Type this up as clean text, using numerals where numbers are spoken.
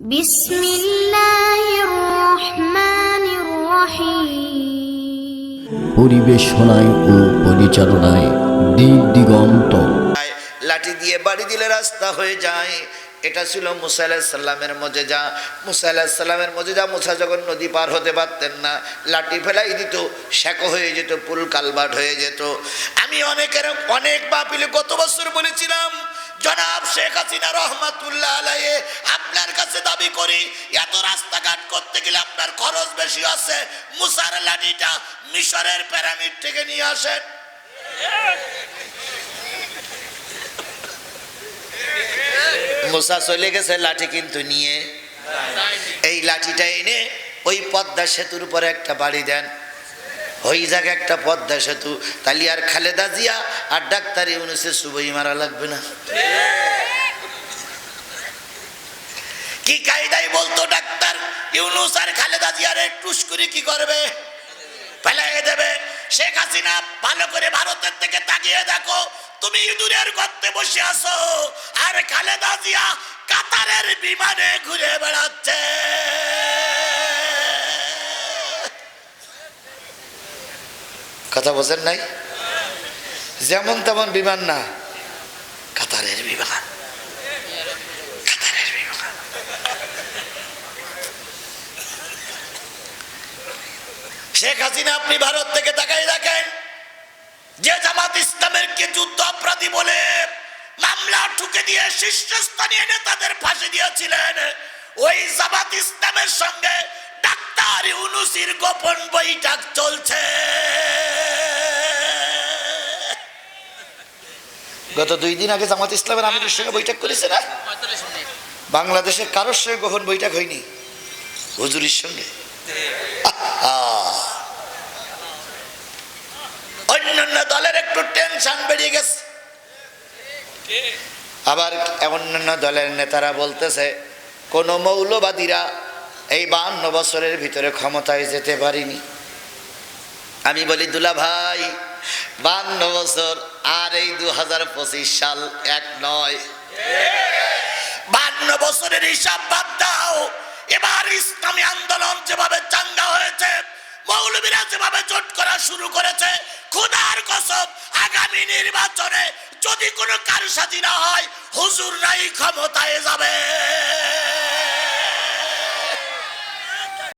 বিসমিল্লাহির রহমানির রহিম। পরিবেশনায় ও পরিচালনায় দিক দিগন্ত। লাঠি দিয়ে বাড়ি দিলে রাস্তা হয়ে যায়। এটা ছিল মুসা আলাইহিস সালামের মুজিজা। মুসা আলাইহিস সালামের মুজিজা, মুসা যখন নদী পার হতে পারতেন না, লাঠি ফেলাই দিত, শেকো হয়ে যেত, পুল কালবাট হয়ে যেত। আমি অনেক বাপিলে গত বছর বলেছিলাম, জনাব শেখ হাসিনা রহমাতুল্লাহ আলাইহি, আপনার কাছে দাবি করি, এত রাস্তাঘাট করতে গেলে আপনার খরচ বেশি আছে, মুসার লাঠিটা মিশরের পিরামিড থেকে নিয়ে আসেন। মুসা চলে গেছে লাঠি কিন্তু নিয়ে। এই লাঠিটা এনে ওই পদ্মা সেতুর উপরে একটা বাড়ি দেন, ওই জায়গায় একটা পদ্মা সেতু। তাহলে আর খালেদা জিয়া আর ডাক্তার ইউনূসের সুবই মারা লাগবে না। কি কায়দায় বলতো ডাক্তার ইউনূস আর খালেদা জিয়ার টুস করে কি করবে? ফেলাই দেবে। শেখ হাসিনা ভালো করে ভারতের থেকে তাকিয়ে দেখো, তুমি ইঁদুরের গর্তে বসে আছো, আর খালেদা জিয়া কাতারের বিমানে ঘুরে বেড়াচ্ছে। কথা বোঝেন নাই? যেমন তেমন বিমান না, কাতারের বিমান। শেখ হাসিনা আপনি ভারত থেকে তাকাই দেখেন, যে জামাত ইসলামের কে যুদ্ধ অপরাধী বলে মামলা ঠুকে দিয়ে শীর্ষস্থানীয় নেতাদের ফাঁসি দিয়েছিলেন, ওই জামাত ইসলামের সঙ্গে ডাক্তার ইউনূসের গোপন বৈঠক চলছে। গত 2 দিন আগে জামাত ইসলামের আমিরের সঙ্গে বৈঠক করেছে না? বাংলাদেশের কারোর সঙ্গে গোপন বৈঠক হয়নি, হুজুরের সঙ্গে। অন্যান্য দলের একটু টেনশন বেরিয়ে গেছে। আবার অন্যান্য দলের নেতারা বলতেছে কোন মৌলবাদীরা এই 52 বছরের ভিতরে ক্ষমতায় যেতে পারিনি। আমি বলি দুলা ভাই, 52 বছর আর এই 2025 সাল এক নয়। 52 বছরের হিসাব বাদ দাও। এবার ইসলামী আন্দোলন যেভাবে চাঙ্গা হয়েছে, মৌলবীরা যেভাবে জোট করা শুরু করেছে, খোদার কসম আগামী নির্বাচনে যদি কোনো কারসাজি না হয়, হুজুররাই ক্ষমতায় যাবে।